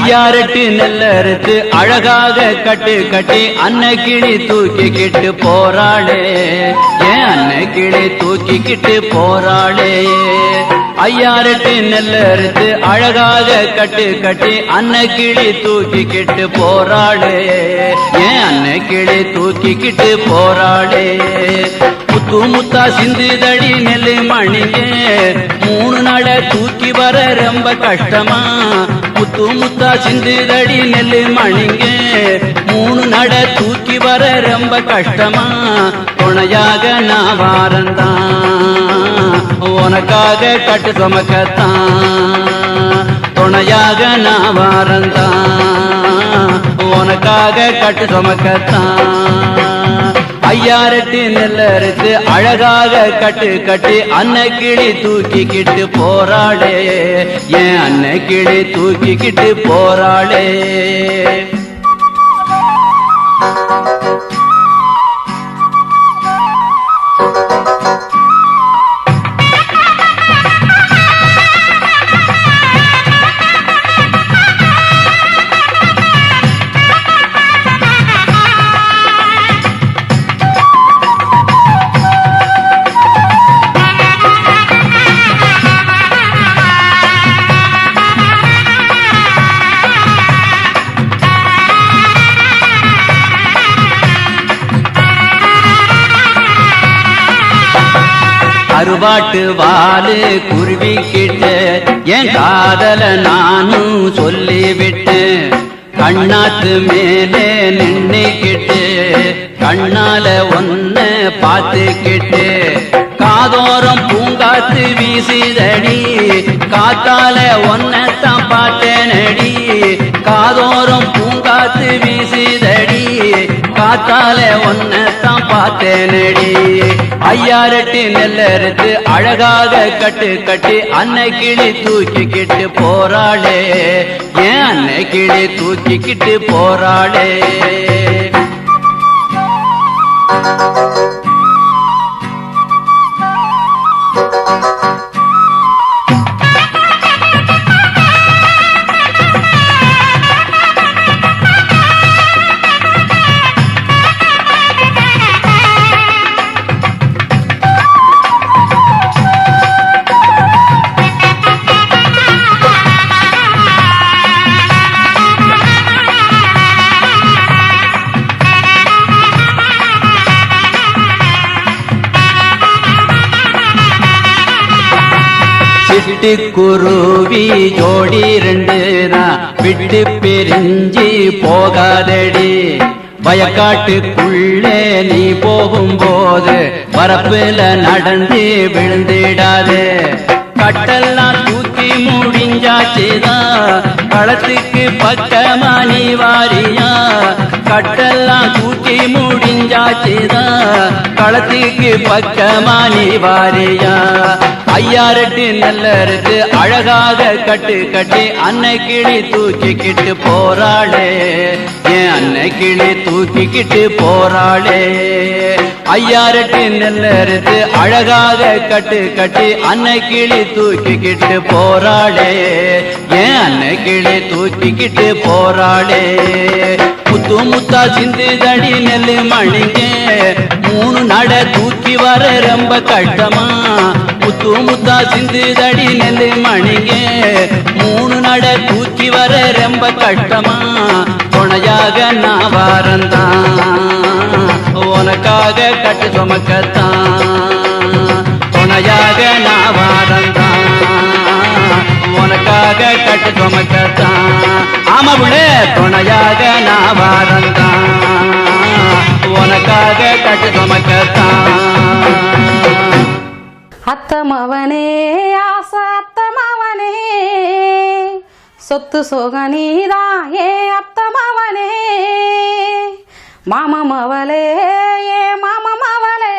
ஐயாரெட்டு நெல்லறுத்து அழகாக கட்டு கட்டி அன்னக்கிளி தூக்கிக்கிட்டு போறாளே, ஏன் அன்னக்கிளி தூக்கிக்கிட்டு போறாளே. ஐயாரெட்டு நெல்லறுத்து அழகாக கட்டு கட்டி அன்னக்கிளி தூக்கிக்கிட்டு போறாளே, ஏன் அன்னக்கிளி தூக்கிக்கிட்டு போறாளே. முத்து முத்தா சிந்துதடி நெல்லு மணிங்க, 3 நாள தூக்கி வர ரொம்ப கஷ்டமா. முத்து முத்தா சிந்துதடி நெல்லு மணிங்க, 3 நாள தூக்கி வர ரொம்ப கஷ்டமா. துணையாக நான் வாரந்தான், உனக்காக கட்டு சுமக்கத்தான். துணையாக நான் வாரந்தான், உனக்காக கட்டு சுமக்கத்தான். ஐயாரெட்டு நெல்லறுத்து அழகாக கட்டு கட்டி அன்னக்கிளி தூக்கிக்கிட்டு போறாளே, ஏன் அன்னக்கிளி தூக்கிக்கிட்டு போறாளே. அருவாட்டு வாலு குருவிக்கிட்டு என் காதல நானும் சொல்லிவிட்டு, கண்ணாத்து மேலே நின்னுக்கிட்டு கண்ணால ஒன்ன பார்த்துக்கிட்டு, காதோரம் பூங்காத்து வீசிதடி காத்தால ஒன்னத்தான் பார்த்தேனடி. காதோரம் பூங்காத்து வீசிதடி காத்தால ஒன்னத்தான் பார்த்தேனடி. ஐயாரெட்டு நெல்லறுத்து அழகாக கட்டு கட்டி அன்னக்கிளி தூக்கிக்கிட்டு போறாளே, ஏன் அன்னக்கிளி தூக்கிக்கிட்டு போறாளே. சிட்டுக்குருவி ஜோடி 2 விட்டு பிரிஞ்சி போகாதடி. வயக்காட்டுக்குள்ளே நீ போகும்போது வரப்புல நடந்து விழுந்திடாதே. கட்டெல்லாம் தூக்கி முடிஞ்சாச்சுதான் களத்துக்கு பக்கமா நீ வாரியா. கட்டெல்லாம் தூக்கி முடிஞ்சாச்சுதான் களத்துக்கு பக்கமா நீ வாரியா. ஐயாரெட்டு நெல்லறுத்து அழகாக கட்டு கட்டி அன்னக்கிளி தூக்கிக்கிட்டு போறாளே, ஏன் அன்னக்கிளி தூக்கிக்கிட்டு போறாளே. ஐயாரெட்டு நெல்லறுத்து அழகாக கட்டு கட்டி அன்னக்கிளி தூக்கிக்கிட்டு போறாளே, ஏன் அன்னக்கிளி தூக்கிக்கிட்டு போறாளே. முத்து முத்தா சிந்துதடி நெல்லு மணிங்க, 3 நாள தூக்கி வர ரொம்ப கஷ்டமா. முத்து முத்தா சிந்துதடி நெல்லு மணிங்க, 3 நாள தூக்கி வர ரொம்ப கஷ்டமா. துணையாக நான் வாரந்தான், உனக்காக கட்டு சுமக்கத்தான். துணையாக நான் வாரந்தான், உனக்காக கட்டு சுமக்கத்தான். ஆமா புள்ளே, துணையாக நான் வாரந்தான், உனக்காக கட்டு சுமக்கத்தான். அத்தமவனே ஆசை அத்தமவனே, சொத்து சோகனீதான் ஏ அத்தமவனே. மாமமவளே ஏ மாமமவளே,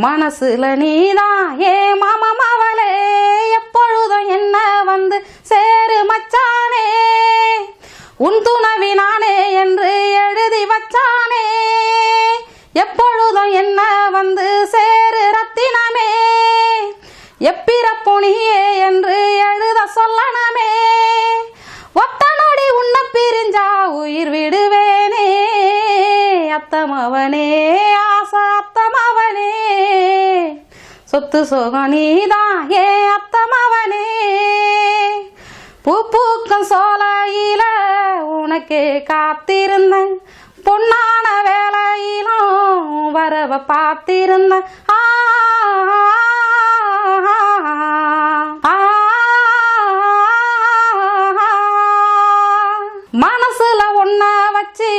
மனசுல நீதான் ஏ மாமமவளே. எப்பொழுதும் என்ன வந்து சேரு மச்சானே, உன் துணவி நானே என்று எழுதி வச்சானே. எப்பொழுதும் என்ன வந்து சேரு ரத்தினமே, எப்பிறப்புணியே என்று எழுத சொல்லணுமே. உன்னை பிரிஞ்சா உயிர் விடுவேனே அத்தமவனே ஆசை அத்தமவனே சொத்து சோகம் நீதான் ஏ அத்தமவனே பூக்கும் சோலையில உனக்கே காத்திருந்தேன் பொன்னான வேலையிலும் வரவ பார்த்திருந்தேன் மனசுல ஒன்ன வச்சு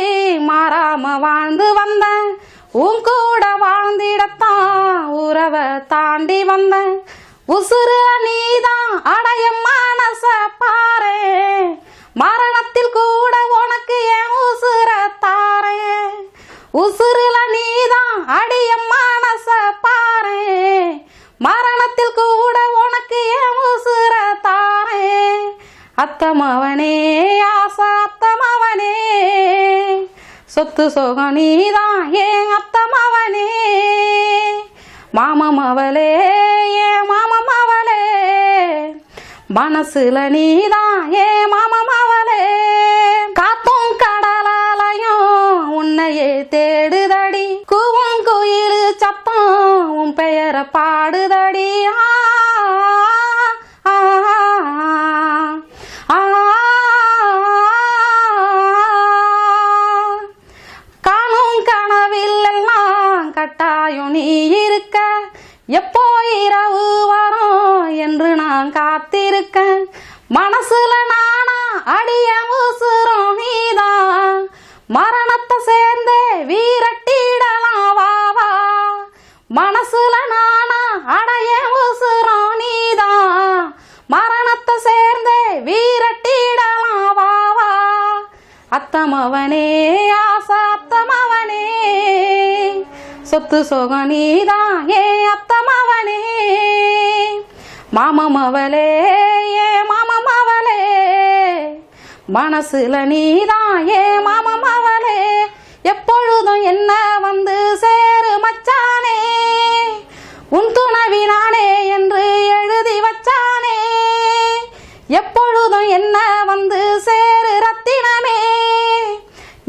மாறாம வாழ்ந்து வந்தேன் உன் கூட வாழ்ந்திடத்தான் உறவை தாண்டி வந்தேன் உசுறு நீதான் அடைய மனச பாரு மரணத்தில் கூட உனக்கு என் உசுர தாரே உசுறுல நீதான் அடைய மனச பாரு மரணத்தில் கூட உனக்கு என் உசுர தாரே அத்தமவனே ஆசை அத்தமவனே சொத்து சோகம் நீதான் ஏன் அத்தமவனே மாமமவளே ஏன் மாமமவளே மனசுல நீதான் ஏன் மாமமவளே காத்தும் கடலாலயம் உன்னையே தேடுதடி கூவும் குயில் சத்தம் உன் பெயரை பாடுதடி காணும் கனவில்லாம் கட்டாயம் நீ இருக்க எப்போ இரவு வரும் என்று நான் காத்திருக்கேன் மனசுல நானா அடிய உசுரும் நீதான் மரணத்தை சேர்ந்தே வீரட்டிடலாம் வாவா மனசுல நானா அடைய உசுரும் நீதான் மரணத்தை சேர்ந்தே வீரட்டிடலாம் வாவா அத்தமவனே ஆசை அத்தமவனே சொத்து சோகம் நீதான் ஏ அத்தமவனே மாமமவளே ஏ மாமமவளே மனசுல நீதான் ஏ மாமமவளே எப்பொழுதும் என்ன வந்து சேரு மச்சானே உன் துணவி நானே என்று எழுதி வச்சானே எப்பொழுதும் என்ன வந்து சேரு ரத்தினமே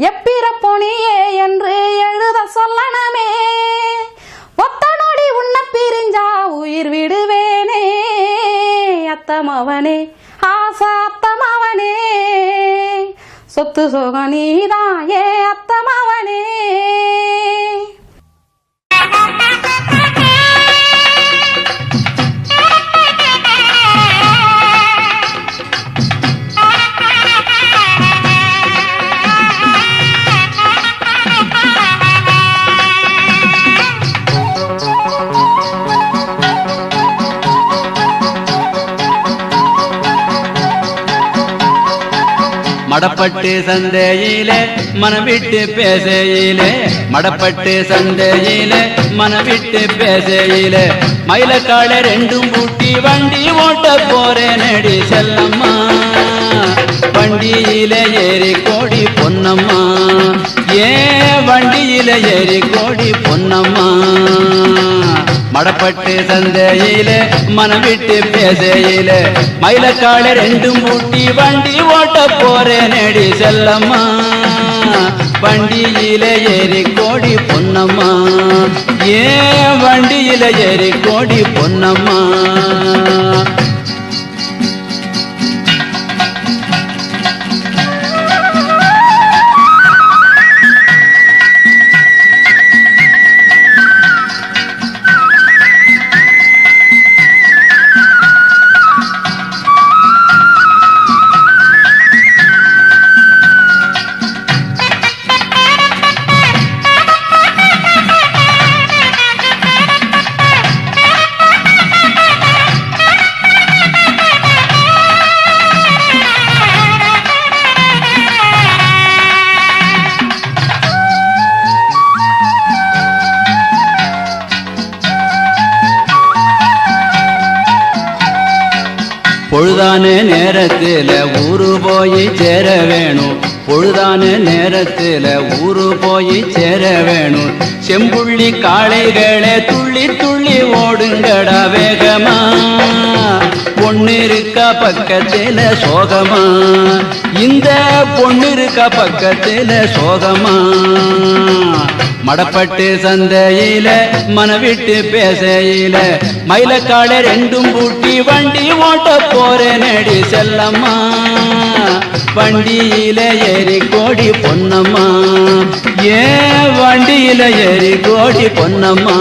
எப்பிறப்பொனியே என்று எழுத சொல்லணுமே ஒத்த நொடி உன்னை பிரிஞ்சா உயிர் விடுவேனே அத்தமவனே ஆசை அத்தமவனே சொத்து சோகம் நீதான் ஏ அத்தமவனே மடப்பட்டு சந்தையிலே மனவிட்டு பேசையிலே மடப்பட்டு சந்தையிலே மனவிட்டு பேசையிலே மயிலக்கால ரெண்டும் பூட்டி வண்டி ஓட்ட போறேன் நடி செல்லம்மா வண்டியில ஏறி கோடி பொன்னம்மா ஏன் வண்டியில ஏறி கோடி பொன்னம்மா மடப்பட்டு சந்தையிலே மனவிட்டு பேசையிலே மயிலக்கால ரெண்டும் பூட்டி வண்டி ஓட்ட போறேன் நடி செல்லம்மா வண்டியில ஏறி கோடி பொன்னம்மா ஏன் வண்டியில ஏறி கோடி பொன்னம்மா பொழுதான நேரத்தில் ஊரு போய் சேர வேணும் பொழுதான நேரத்தில் ஊரு போய் சேர வேணும் செம்புள்ளி காளைகளே துள்ளி துள்ளி ஓடுங்கடா வேகமா பொண்ணு இருக்கா பக்கத்தில சோகமா, இந்த பொண்ணு இருக்கா பக்கத்தில சோகமா. மடப்பட்டு சந்தையில மனவிட்டு பேசையில மயிலக்கால ரெண்டும் பூட்டி வண்டி ஓட்ட போறேனடி செல்லம்மா. வண்டியில ஏறி கோடி பொன்னம்மா, ஏன் வண்டியில ஏறி கோடி பொன்னம்மா.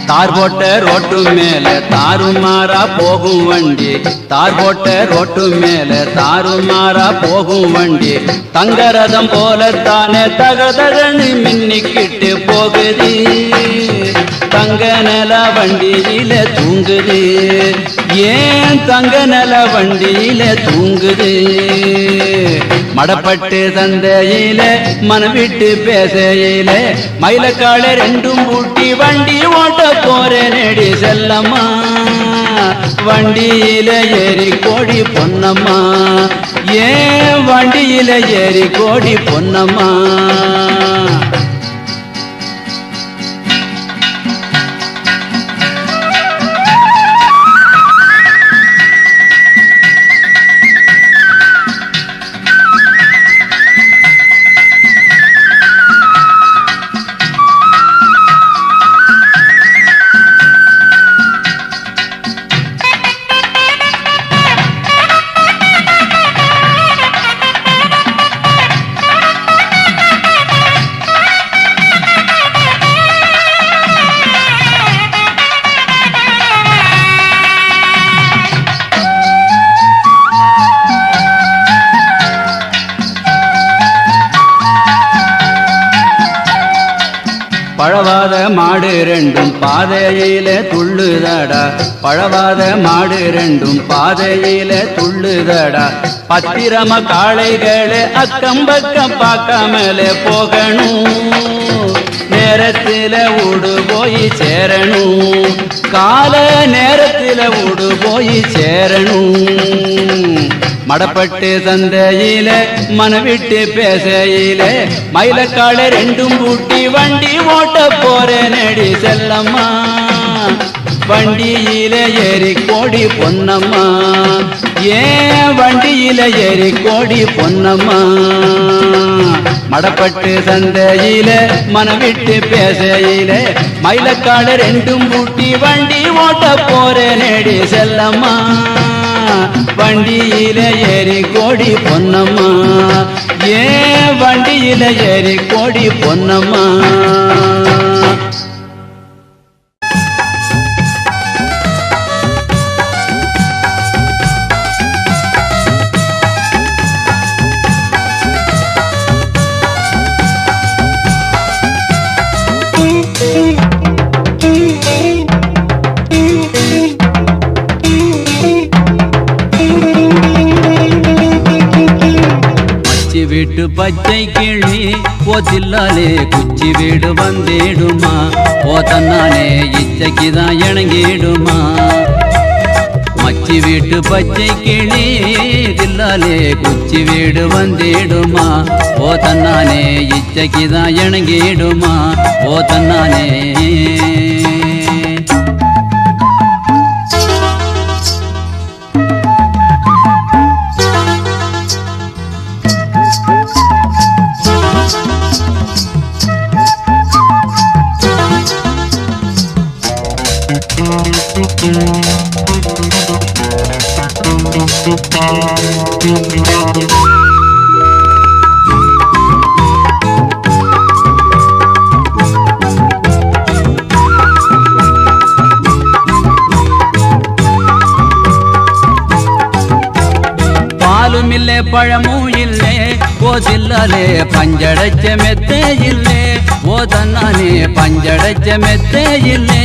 தார் போட்ட ரோட்டு மேல தாறுமாறா போகும் வண்டி, தார் போட்ட ரோட்டு மேல தாறுமாறா போகும் வண்டி. தங்கரதம் போலத்தானே தகதகன்னு மின்னிக்கிட்டு போகுது, தங்க நில வண்டியில தூங்குது. ஏன் தங்க நில வண்டியில தூங்குது. மடப்பட்டு சந்தையில மனவிட்டு பேசையில மயிலக்கால ரெண்டும் பூட்டி வண்டி ஓட்ட போறேனடி செல்லம்மா. வண்டியில ஏறி கோடி பொன்னம்மா, ஏன் வண்டியில ஏறி கோடி பொன்னம்மா. பழவாத மாடு ரெண்டும் பாதையில துள்ளுதடா, பழவாத மாடு ரெண்டும் பாதையில துள்ளுதடா. பத்திரம காளைகளே அக்கம் பக்கம் பார்க்காமலே போகணும், நேரத்தில ஊடு போய் சேரணும், கால நேரத்தில ஊடு போய் சேரணும். மடப்பட்டு சந்தையில மனவிட்டு பேசையில மயிலக்கால ரெண்டும் பூட்டி வண்டி ஓட்ட போறேனடி செல்லம்மா. வண்டியில ஏறி கோடி பொன்னம்மா, ஏன் வண்டியில ஏறி கோடி பொன்னம்மா. மடப்பட்டு சந்தையில மனவிட்டு பேசையில மயிலக்கால ரெண்டும் பூட்டி வண்டி ஓட்ட போறேனடி செல்லம்மா. வண்டியில ஏறி கோடி பொன்னம்மா, ஏன் வண்டியில ஏறி கோடி பொன்னம்மா. வீட்டு பச்சை கிளி போத்தில்லாலே குச்சி வீடு வந்தேடுமா, போத்தன்னாலே இச்சைக்குதான் இணங்கிடுமா. மச்சி வீட்டு பச்சை கிளி தில்லாலே குச்சி வீடு வந்தேடுமா, போத்தன்னாலே இச்சைக்குதான் இணங்கிடுமா, போத்தன்னாலே. இல்லே பழமும் இல்லே ஓ தில்லாலே பஞ்சடைச்ச மெத்தே இல்லே ஓ தன்னானே பஞ்சடைச்ச மெத்தே இல்லே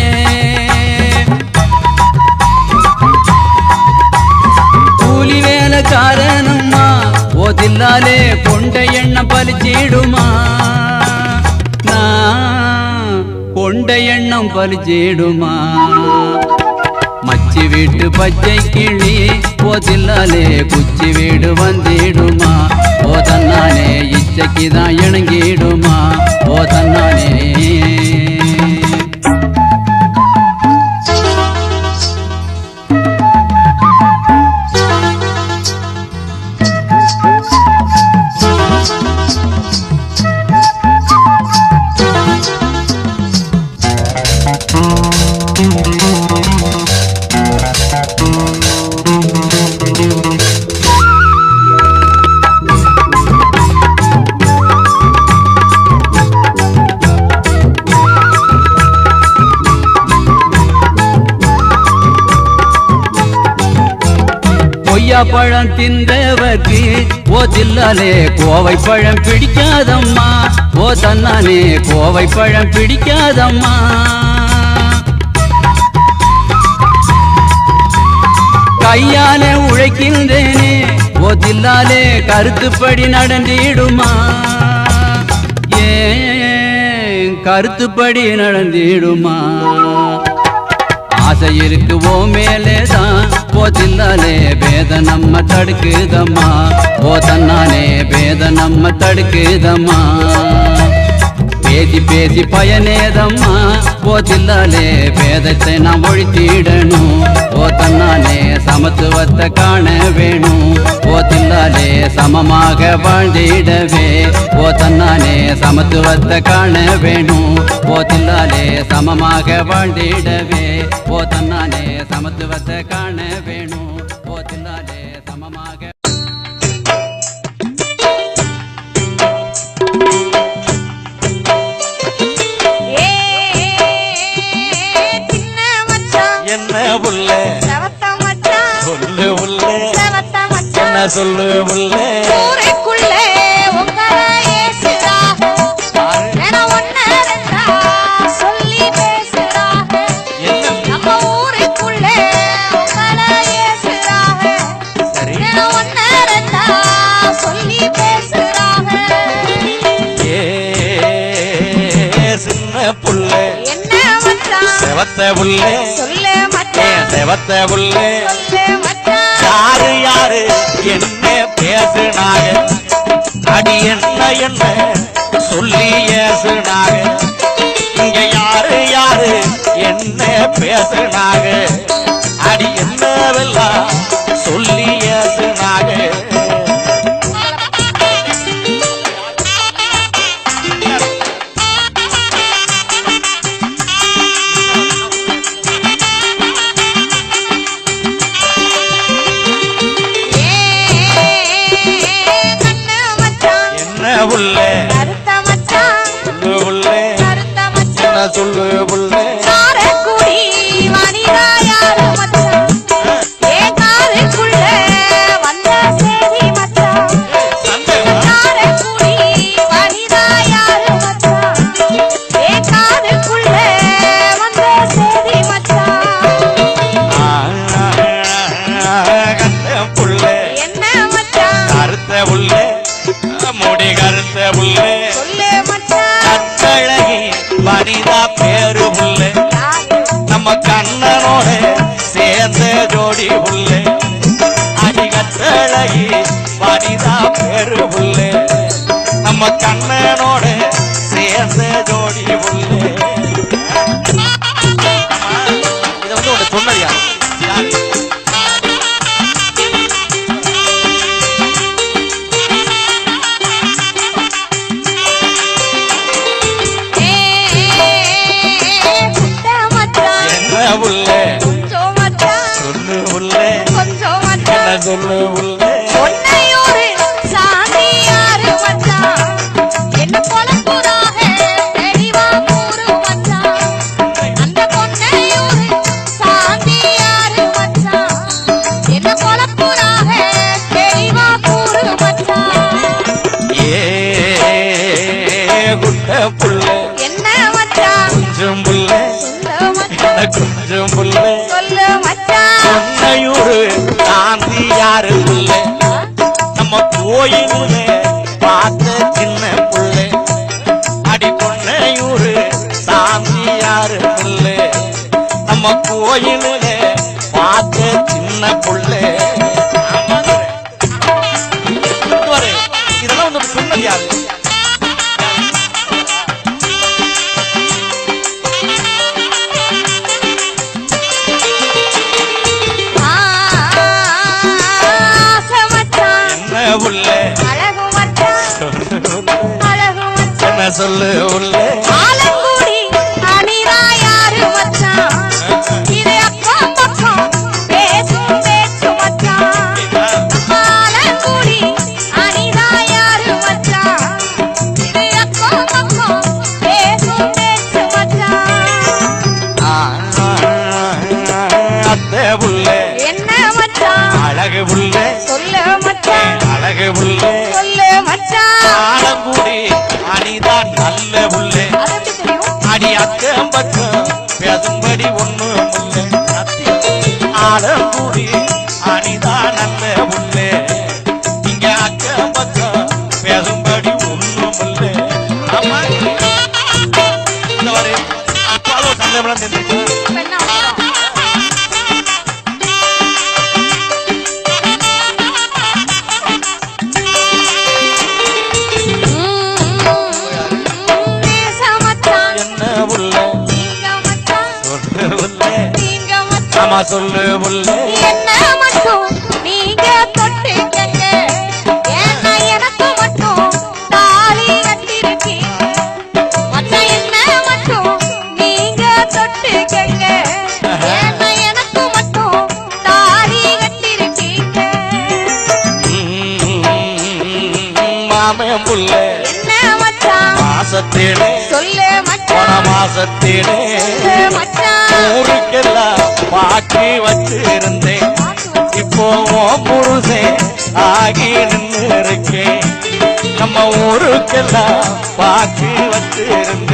கூலி வேலைக்காரனம்மா ஓ தில்லாலே கொண்ட எண்ணம் பலிச்சிடுமா நான் கொண்ட எண்ணம் பலிச்சிடுமா மச்சி வீட்டு பச்சை கிளி ஓ தில்லாலே குச்சி வீடு வந்திடுமா ஓ தன்னானே இச்சைக்குதான் இணங்கிடுமா ஓ தன்னானே பழம் தின்றவர்க்கு ஓ தில்லாலே கோவை பழம் பிடிக்காதம்மா ஓ தன்னானே கோவை பழம் பிடிக்காதம்மா கையாலே உழைக்கின்றேனே ஓ தில்லாலே கருத்துப்படி நடந்திடுமா ஏன் கருத்துப்படி நடந்திடுமா ஆசை இருக்கு ஓ மேலேதான் ஓ தில்லாலே பேத நம்ம தடுக்குதம்மா ஓ தன்னானே பேத நம்ம தடுக்குதம்மா பேசி பேசி பயனேதம்மா ஓ தில்லாலே பேதத்தை நாம் ஒழித்திடணும் ஓ தன்னானே சமத்துவத்தை காண வேணும் ஓ தில்லாலே சமமாக வாழ்ந்திடவே ஓ தன்னானே சமத்துவத்தை காண வேணும் ஓ தில்லாலே சமமாக வாழ்ந்திடவே ஓ தன்னானே சமத்துவத்தை காண வேணும் ஓ தில்லாலே சமமாக என்ன புள்ள சொல்லு புள்ள என்ன சொல்லு புள்ள ஊருக்குள்ளே உங்களை ஏசுடா என ஒன்ன ரெண்டா சொல்லி பேசுடா நம்ம ஊருக்குள்ளே உங்களை ஏசுடா என ஒன்ன ரெண்டா சொல்லி பேசுடா ஏ சின்ன புள்ள என்ன மச்சான் செவத்த புள்ள சொல்லு மச்சான் செவத்த புள்ள சொல்லு மச்சான் யாரு யாரு என்ன பேசுனாங்க அடி என்ன என்ன சொல்லி ஏசுனாங்க இங்க யாரு யாரு என்ன பேசுனாங்க அடி என்னவெல்லாம் சொல்லி ஏசுனாங்க புள்ள கருத்த மச்சான் சொல்லு புள்ள கருத்த மச்சான் என்ன சொல்லு புள்ள காரக்குடி வனிதா யாரு மச்சான் ஏ காருக்குள்ள வந்த சேதி மச்சான் காரக்குடி வனிதா யாரு மச்சான் ஏ காருக்குள்ள வந்த சேதி மச்சான் கத்த புள்ள என்ன மச்சான் கருத்த புள்ள முடி கருத்த புள்ள சொல்லு மச்சான் கட்டழகி வனிதா பேரு புள்ள நம்ம கண்ணனோட சேர்ந்த ஜோடி புள்ள அடி கட்டழகி வனிதா பேரு புள்ள நம்ம கண்ணனோட சேர்ந்த ஜோடி புள்ள இத வந்து உன்னை சொன்னது யாரு புள்ள கொஞ்சம் மச்சான் சொல்லு புள்ள கொஞ்சம் என்ன மச்சான் சொல்லு புள்ள ஒன்னையோரு சாமி யாரு மச்சான் என்ன கோயிலே பார்த்த சின்ன புள்ளை அடி பொன்னையூரு சாமியாரு புள்ளை நம்ம கோயிலே பார்த்த சின்ன புள்ளை இதெல்லாம் வந்து சொன்னது யாரு உள்ள அழகு மச்சான் அழகு மச்சான் என்ன சொல்லு உள்ள ஆலங்குடி அனிதா யாரு மச்சான் இது அக்கம் பக்கம் பேசும் பேச்சு மச்சான் ஆலங்குடி அனிதா யாரு மச்சான் இது அக்கம் பக்கம் பேசும் பேச்சு மச்சான் அத்தை உள்ள என்ன மச்சான் அழகு உள்ள சொல்லு மச்சான் அழகு உள்ளே சொல்லு மச்சான் ஆலங்குடி அணிதான் நல்ல உள்ளே அது எப்படி தெரியும் அடி அக்கம் பக்கம் பேசும்படி ஒண்ணும் இல்லை ஆலங்குடி அணிதான் நல்ல உள்ளே இங்க அக்கம் பக்கம் பேசும்படி ஒண்ணும் இல்லை ஆமா இந்த மாதிரி அப்பாவோ சந்தேகம் தெரிஞ்சு இப்ப என்ன அவசரம்? நேச மச்சான் என்ன உள்ள நீங்க மச்சான் சொல்லு உள்ளே நீங்க மச்சான் ஆமா சொல்லு உள்ளே என்ன மட்டும் நீங்க தொட்டுக்கங்க ஏன்னா எனக்கு மட்டும் தாலி கட்டிருக்கீங்க மச்சான் என்ன மட்டும் நீங்க தொட்டுக்கங்க ஏன்னா எனக்கு மட்டும் தாலி கட்டிருக்கீங்க மாமன் புள்ள என்ன மச்சான் மாசத்திலே சொல்லு போன மச்சான் மாசத்திலே சொல்லு மச்சான் ஊருக்கெல்லாம் பாக்கி வச்சிருந்தேன் பார்த்து வச்சு இப்போ உன் புருஷன் ஆகி நின்று இருக்கேன் நம்ம ஊருக்கெல்லாம் பாக்கி வச்சிருந்தேன்